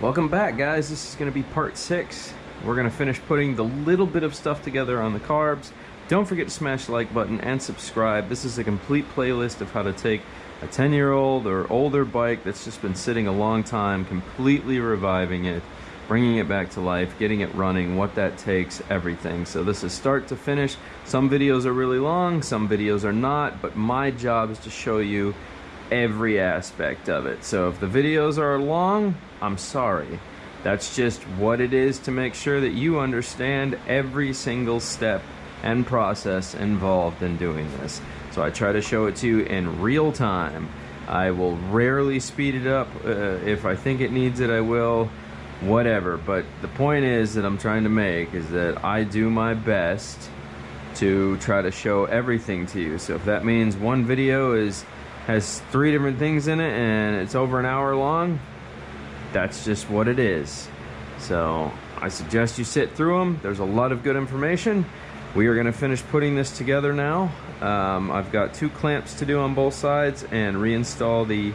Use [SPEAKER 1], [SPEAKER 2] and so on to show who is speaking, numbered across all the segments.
[SPEAKER 1] Welcome back, guys. This is going to be part 6. We're going to finish putting the little bit of stuff together on the carbs. Don't forget to smash the like button and subscribe. This is a complete playlist of how to take a 10-year-old or older bike that's just been sitting a long time, completely reviving it, bringing it back to life, getting it running, what that takes, everything. So this is start to finish. Some videos are really long, some videos are not, but my job is to show you every aspect of it. So if the videos are long, I'm sorry. That's just what it is to make sure that you understand every single step and process involved in doing this. So I try to show it to you in real time. I will rarely speed it up. If I think it needs it, I will. Whatever. But the point is that I'm trying to make is that I do my best to try to show everything to you. So if that means one video has 3 different things in it and it's over an hour long, that's just what it is. So I suggest you sit through them. There's a lot of good information. We are going to finish putting this together now. I've got 2 clamps to do on both sides and reinstall the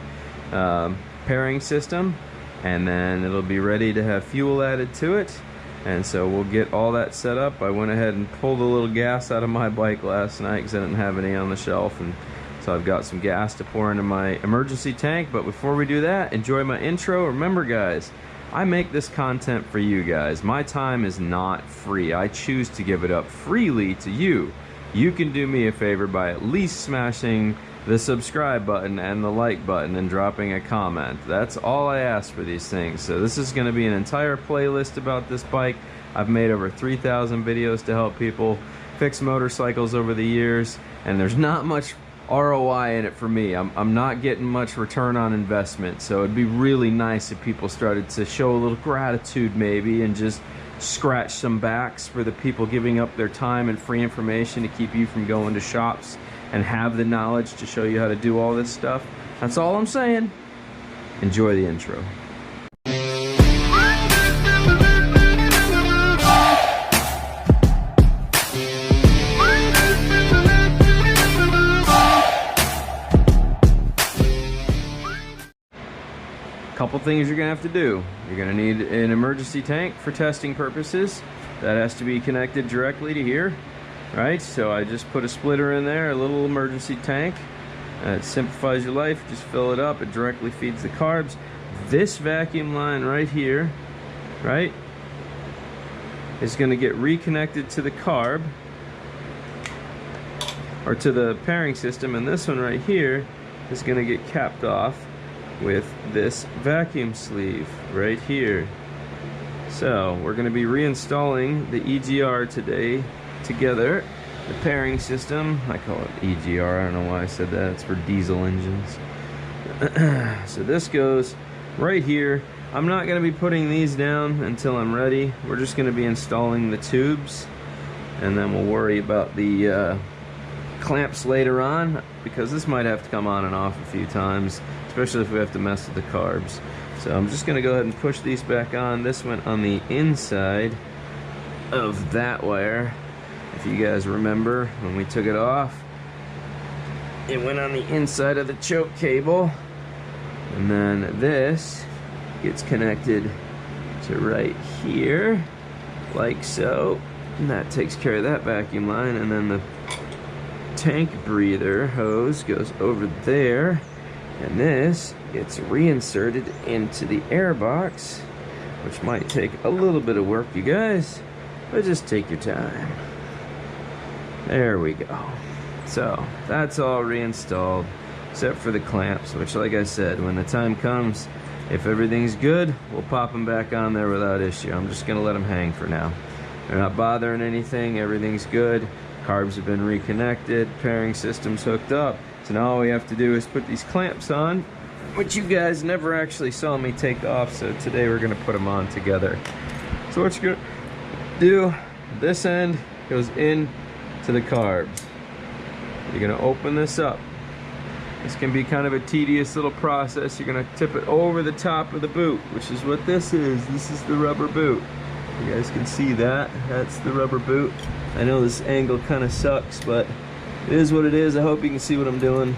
[SPEAKER 1] pairing system, and then it'll be ready to have fuel added to it. And so we'll get all that set up. I went ahead and pulled a little gas out of my bike last night because I didn't have any on the shelf, and so I've got some gas to pour into my emergency tank. But before we do that, enjoy my intro. Remember, guys, I make this content for you guys. My time is not free. I choose to give it up freely to you. You can do me a favor by at least smashing the subscribe button and the like button and dropping a comment. That's all I ask for these things. So this is going to be an entire playlist about this bike. I've made over 3,000 videos to help people fix motorcycles over the years, and there's not much ROI in it for me. I'm not getting much return on investment, so it'd be really nice if people started to show a little gratitude maybe and just scratch some backs for the people giving up their time and free information to keep you from going to shops and have the knowledge to show you how to do all this stuff. That's all I'm saying. Enjoy the intro. Couple things you're gonna have to do. You're gonna need an emergency tank for testing purposes. That has to be connected directly to here, right? So I just put a splitter in there, a little emergency tank. It simplifies your life. Just fill it up. It directly feeds the carbs. This vacuum line right here, right, is gonna get reconnected to the carb or to the pairing system, and this one right here is gonna get capped off with this vacuum sleeve right here. So we're going to be reinstalling the EGR today together. The pairing system, I call it EGR, I don't know why I said that, it's for diesel engines. So this goes right here. I'm not going to be putting these down until I'm ready. We're just going to be installing the tubes, and then we'll worry about the clamps later on, because this might have to come on and off a few times, especially if we have to mess with the carbs. So I'm just going to go ahead and push these back on. This went on the inside of that wire. If you guys remember, when we took it off, it went on the inside of the choke cable. And then this gets connected to right here, like so. And that takes care of that vacuum line. And then the tank breather hose goes over there, and this gets reinserted into the air box, which might take a little bit of work, you guys, but just take your time. There we go. So that's all reinstalled except for the clamps, which, like I said, when the time comes, if everything's good, we'll pop them back on there without issue. I'm just gonna let them hang for now. They're not bothering anything. Everything's good. Carbs have been reconnected, pairing system's hooked up. So now all we have to do is put these clamps on, which you guys never actually saw me take off, so today we're gonna put them on together. So what you're gonna do, this end goes in to the carbs. You're gonna open this up. This can be kind of a tedious little process. You're gonna tip it over the top of the boot, which is what this is. This is the rubber boot. You guys can see that. That's the rubber boot. I know this angle kind of sucks, but it is what it is. I hope you can see what I'm doing.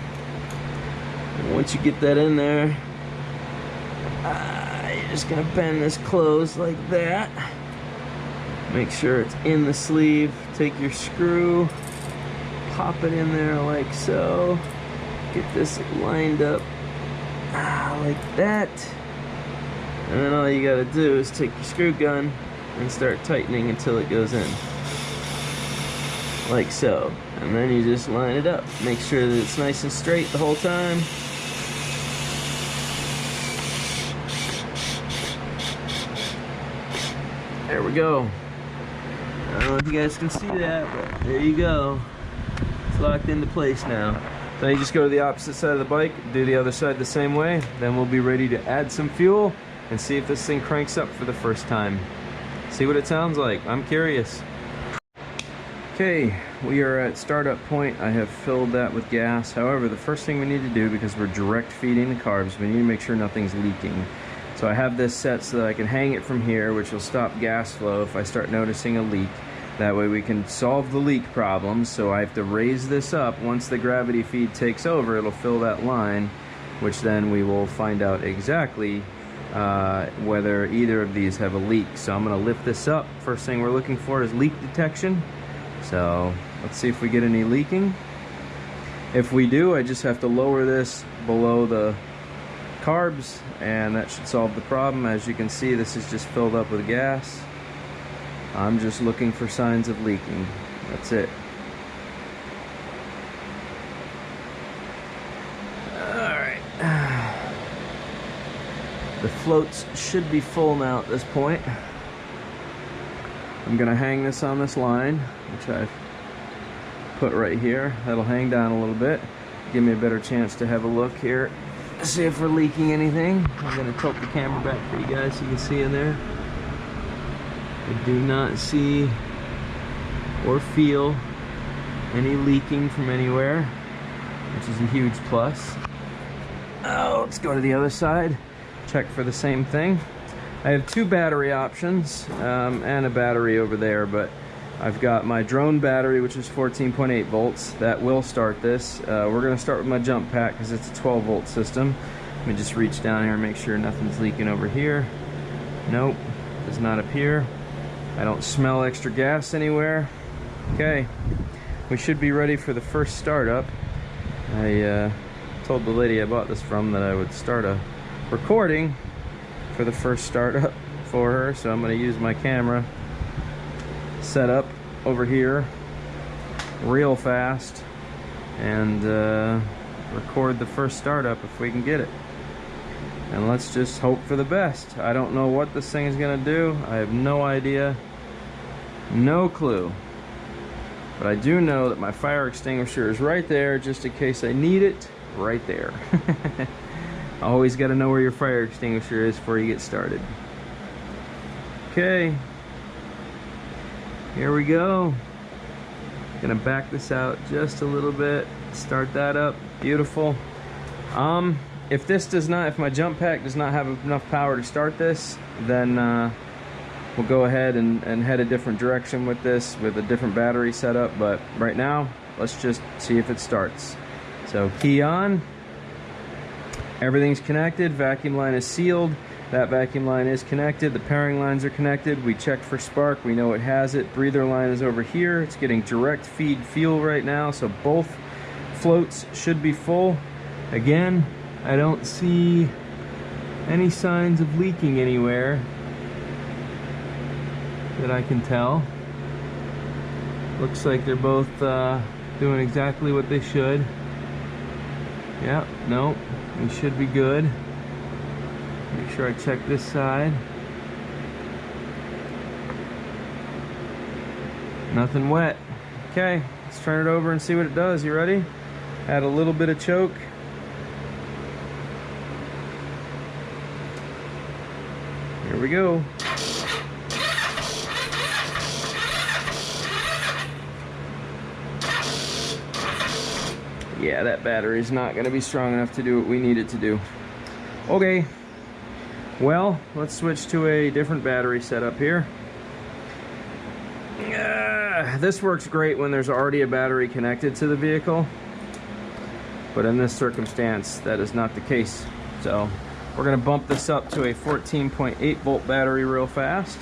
[SPEAKER 1] And once you get that in there, You're just gonna bend this closed like that. Make sure it's in the sleeve. Take your screw, pop it in there like so. Get this lined up like that. And then all you gotta do is take your screw gun and start tightening until it goes in. Like so. And then you just line it up. Make sure that it's nice and straight the whole time. There we go. I don't know if you guys can see that, but there you go. It's locked into place now. Now you just go to the opposite side of the bike, do the other side the same way, then we'll be ready to add some fuel and see if this thing cranks up for the first time. See what it sounds like. I'm curious. Okay, we are at startup point. I have filled that with gas. However, the first thing we need to do, because we're direct feeding the carbs, we need to make sure nothing's leaking. So I have this set so that I can hang it from here, which will stop gas flow if I start noticing a leak. That way we can solve the leak problem. So I have to raise this up. Once the gravity feed takes over, it'll fill that line, which then we will find out exactly whether either of these have a leak. So I'm gonna lift this up. First thing we're looking for is leak detection. So let's see if we get any leaking. If we do, I just have to lower this below the carbs and that should solve the problem. As you can see, this is just filled up with gas. I'm just looking for signs of leaking. That's it. Alright. The floats should be full now at this point. I'm gonna hang this on this line, which I've put right here. That'll hang down a little bit. Give me a better chance to have a look here. See if we're leaking anything. I'm gonna tilt the camera back for you guys so you can see in there. I do not see or feel any leaking from anywhere, which is a huge plus. Oh, let's go to the other side. Check for the same thing. I have two battery options and a battery over there, but I've got my drone battery, which is 14.8 volts. That will start this. We're gonna start with my jump pack because it's a 12 volt system. Let me just reach down here and make sure nothing's leaking over here. Nope, does not appear. I don't smell extra gas anywhere. Okay, we should be ready for the first startup. I told the lady I bought this from that I would start a recording for the first startup for her, so I'm going to use my camera set up over here real fast and record the first startup if we can get it. And let's just hope for the best. I don't know what this thing is going to do. I have no idea. No clue. But I do know that my fire extinguisher is right there just in case I need it. Right there. Always got to know where your fire extinguisher is before you get started. Okay. Here we go. Gonna back this out just a little bit. Start that up. Beautiful. If my jump pack does not have enough power to start this, then we'll go ahead and head a different direction with this, with a different battery setup. But right now, let's just see if it starts. So key on. Everything's connected. Vacuum line is sealed. That vacuum line is connected. The pairing lines are connected. We checked for spark. We know it has it. Breather line is over here. It's getting direct feed fuel right now, so both floats should be full. Again, I don't see any signs of leaking anywhere that I can tell. Looks like they're both doing exactly what they should. Yep, nope, we should be good. Make sure I check this side. Nothing wet. Okay, let's turn it over and see what it does. You ready? Add a little bit of choke. Here we go. Yeah, that battery's not going to be strong enough to do what we need it to do. Okay. Well, let's switch to a different battery setup here. This works great when there's already a battery connected to the vehicle, but in this circumstance, that is not the case. So We're going to bump this up to a 14.8 volt battery real fast.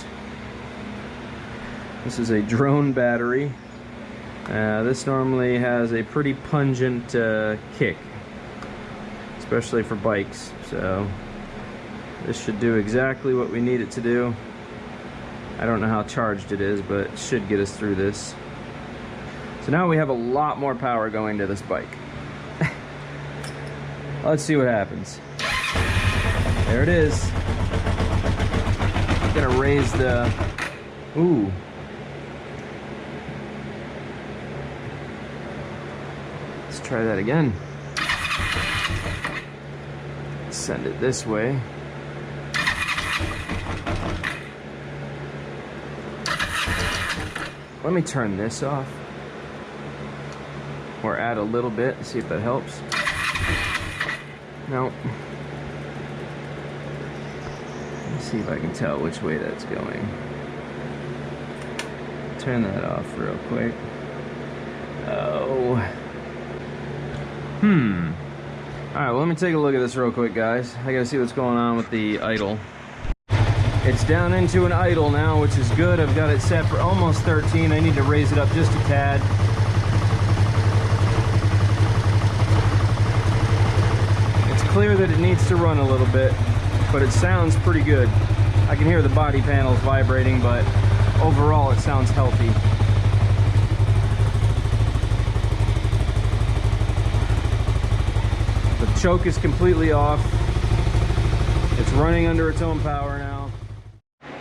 [SPEAKER 1] This is a drone battery. This normally has a pretty pungent kick, especially for bikes. So this should do exactly what we need it to do. I don't know how charged it is, but it should get us through this. So now we have a lot more power going to this bike. Let's see what happens. There it is. I'm gonna raise the... Ooh. Let's try that again. Send it this way. Let me turn this off. Or add a little bit, see if that helps. Nope. Let's see if I can tell which way that's going. Turn that off real quick. Oh. Alright, well, let me take a look at this real quick, guys. I gotta see what's going on with the idle. It's down into an idle now, which is good. I've got it set for almost 13. I need to raise it up just a tad. It's clear that it needs to run a little bit, but it sounds pretty good. I can hear the body panels vibrating, but overall it sounds healthy. The choke is completely off. It's running under its own power now.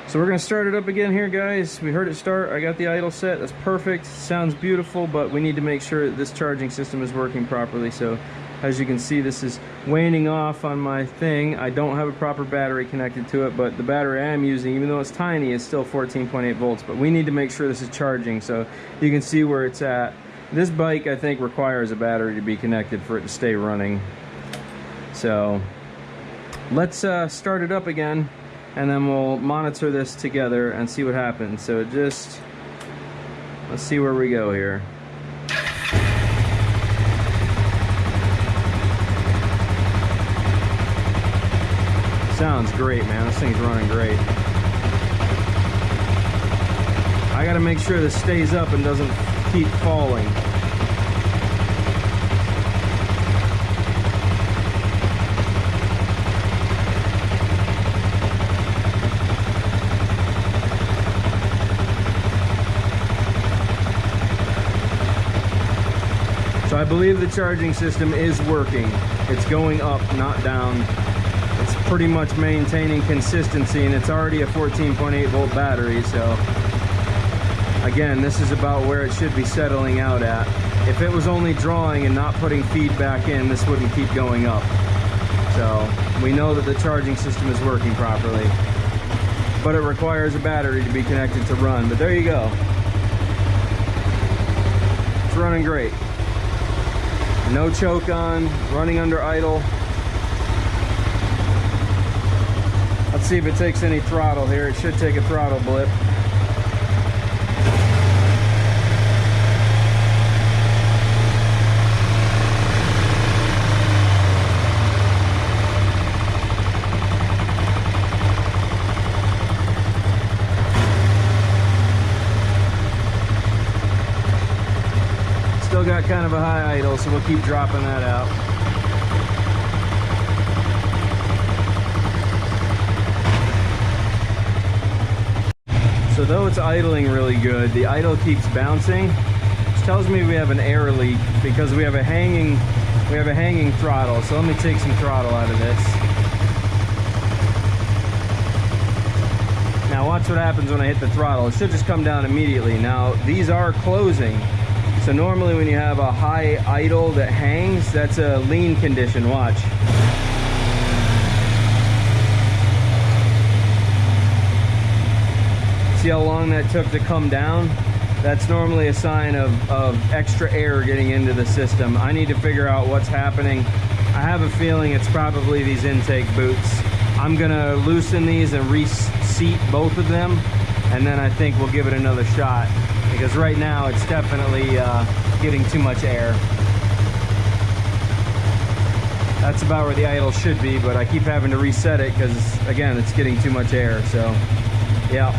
[SPEAKER 1] So we're gonna start it up again here, guys. We heard it start. I got the idle set. That's perfect. Sounds beautiful, but we need to make sure that this charging system is working properly. So as you can see, this is waning off on my thing. I don't have a proper battery connected to it, but the battery I am using, even though it's tiny, is still 14.8 volts. But we need to make sure this is charging, so you can see where it's at. This bike, I think, requires a battery to be connected for it to stay running. So let's start it up again, and then we'll monitor this together and see what happens. So let's see where we go here. Sounds great, man. This thing's running great. I gotta make sure this stays up and doesn't keep falling. So I believe the charging system is working. It's going up, not down. It's pretty much maintaining consistency, and it's already a 14.8 volt battery, so again, this is about where it should be settling out at. If it was only drawing and not putting feedback in, this wouldn't keep going up. So we know that the charging system is working properly, but it requires a battery to be connected to run. But there you go. It's running great. No choke on, running under idle. Let's see if it takes any throttle here. It should take a throttle blip. Still got kind of a high idle, so we'll keep dropping that out. So though it's idling really good, the idle keeps bouncing, which tells me we have an air leak because we have a hanging throttle. So let me take some throttle out of this. Now watch what happens when I hit the throttle. It should just come down immediately. Now these are closing. So normally when you have a high idle that hangs, that's a lean condition. Watch. See how long that took to come down? That's normally a sign of extra air getting into the system. I need to figure out what's happening. I have a feeling it's probably these intake boots. I'm gonna loosen these and reseat both of them, and then I think we'll give it another shot, because right now it's definitely getting too much air. That's about where the idle should be, but I keep having to reset it because, again, it's getting too much air. So, yeah.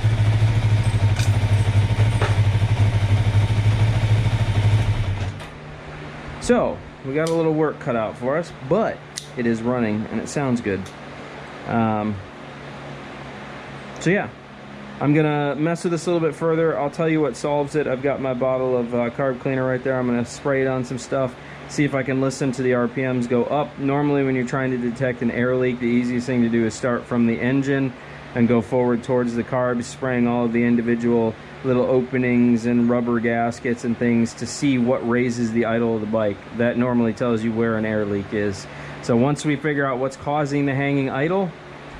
[SPEAKER 1] So, we got a little work cut out for us, but it is running and it sounds good. So yeah, I'm gonna mess with this a little bit further. I'll tell you what solves it. I've got my bottle of carb cleaner right there. I'm gonna spray it on some stuff, see if I can listen to the RPMs go up. Normally when you're trying to detect an air leak, the easiest thing to do is start from the engine and go forward towards the carbs, spraying all of the individual little openings and rubber gaskets and things to see what raises the idle of the bike. That normally tells you where an air leak is. So once we figure out what's causing the hanging idle,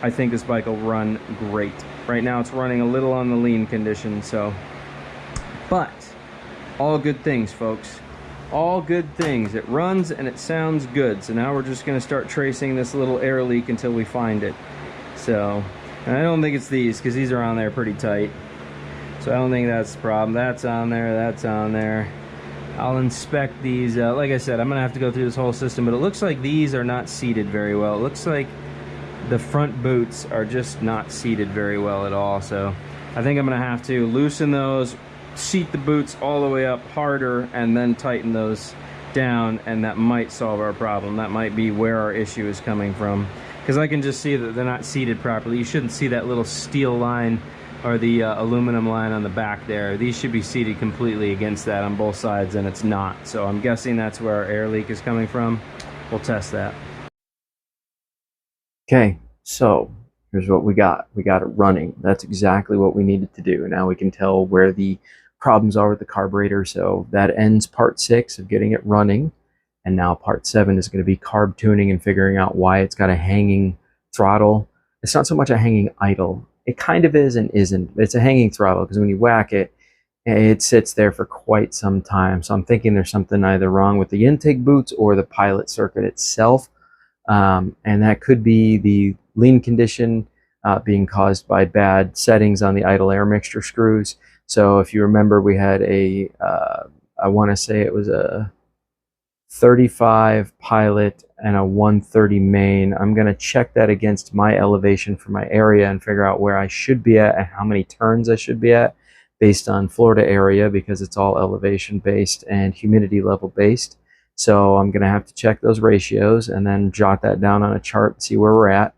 [SPEAKER 1] I think this bike will run great. Right now it's running a little on the lean condition, so. But, all good things, folks. All good things. It runs and it sounds good. So now we're just gonna start tracing this little air leak until we find it. So, and I don't think it's these, because these are on there pretty tight. So I don't think that's the problem. That's on there, that's on there. I'll inspect these. Like I said, I'm gonna have to go through this whole system, but it looks like these are not seated very well. It looks like the front boots are just not seated very well at all. So I think I'm gonna have to loosen those, seat the boots all the way up harder, and then tighten those down, and that might solve our problem. That might be where our issue is coming from, because I can just see that they're not seated properly. You shouldn't see that little steel line or the aluminum line on the back there. These should be seated completely against that on both sides, and it's not. So I'm guessing that's where our air leak is coming from. We'll test that. Okay, so here's what we got. We got it running. That's exactly what we needed to do. Now we can tell where the problems are with the carburetor. So that ends part 6 of getting it running. And now part 7 is going to be carb tuning and figuring out why it's got a hanging throttle. It's not so much a hanging idle. It kind of is and isn't. It's a hanging throttle because when you whack it, it sits there for quite some time. So I'm thinking there's something either wrong with the intake boots or the pilot circuit itself. And that could be the lean condition being caused by bad settings on the idle air mixture screws. So if you remember, we had a, I want to say it was a 35 pilot and a 130 main. I'm going to check that against my elevation for my area and figure out where I should be at and how many turns I should be at based on Florida area, because it's all elevation based and humidity level based. So I'm going to have to check those ratios and then jot that down on a chart and see where we're at.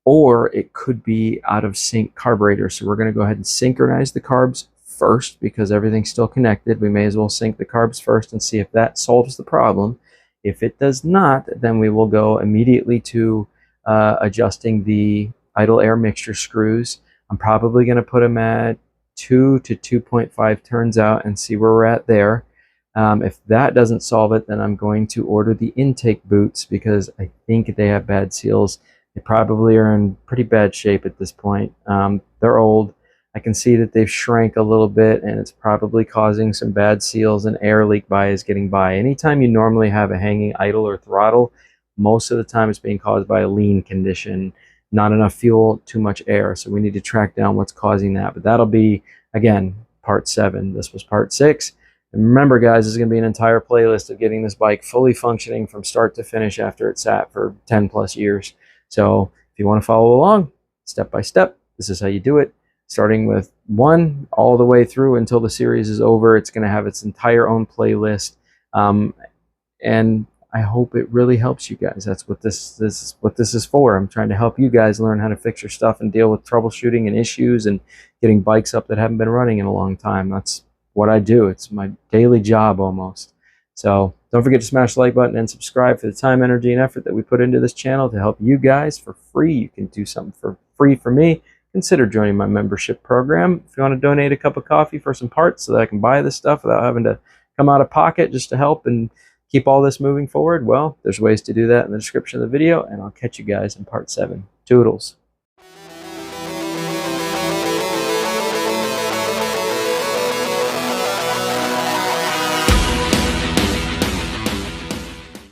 [SPEAKER 1] Or it could be out of sync carburetor. So we're going to go ahead and synchronize the carbs first because everything's still connected. We may as well sync the carbs first and see if that solves the problem. If it does not, then we will go immediately to adjusting the idle air mixture screws. I'm probably going to put them at 2 to 2.5 turns out and see where we're at there. If that doesn't solve it, then I'm going to order the intake boots because I think they have bad seals. They probably are in pretty bad shape at this point. They're old. I can see that they've shrank a little bit and it's probably causing some bad seals and air leak by is getting by. Anytime you normally have a hanging idle or throttle, most of the time it's being caused by a lean condition. Not enough fuel, too much air. So we need to track down what's causing that. But that'll be, again, part 7. This was part 6. And remember, guys, this is going to be an entire playlist of getting this bike fully functioning from start to finish after it sat for 10 plus years. So if you want to follow along, step by step, this is how you do it. Starting with 1 all the way through until the series is over. It's going to have its entire own playlist. And I hope it really helps you guys. That's what this is for. I'm trying to help you guys learn how to fix your stuff and deal with troubleshooting and issues and getting bikes up that haven't been running in a long time. That's what I do. It's my daily job almost. So don't forget to smash the like button and subscribe for the time, energy, and effort that we put into this channel to help you guys for free. You can do something for free for me. Consider joining my membership program. If you want to donate a cup of coffee for some parts so that I can buy this stuff without having to come out of pocket just to help and keep all this moving forward, well, there's ways to do that in the description of the video, and I'll catch you guys in part 7. Toodles.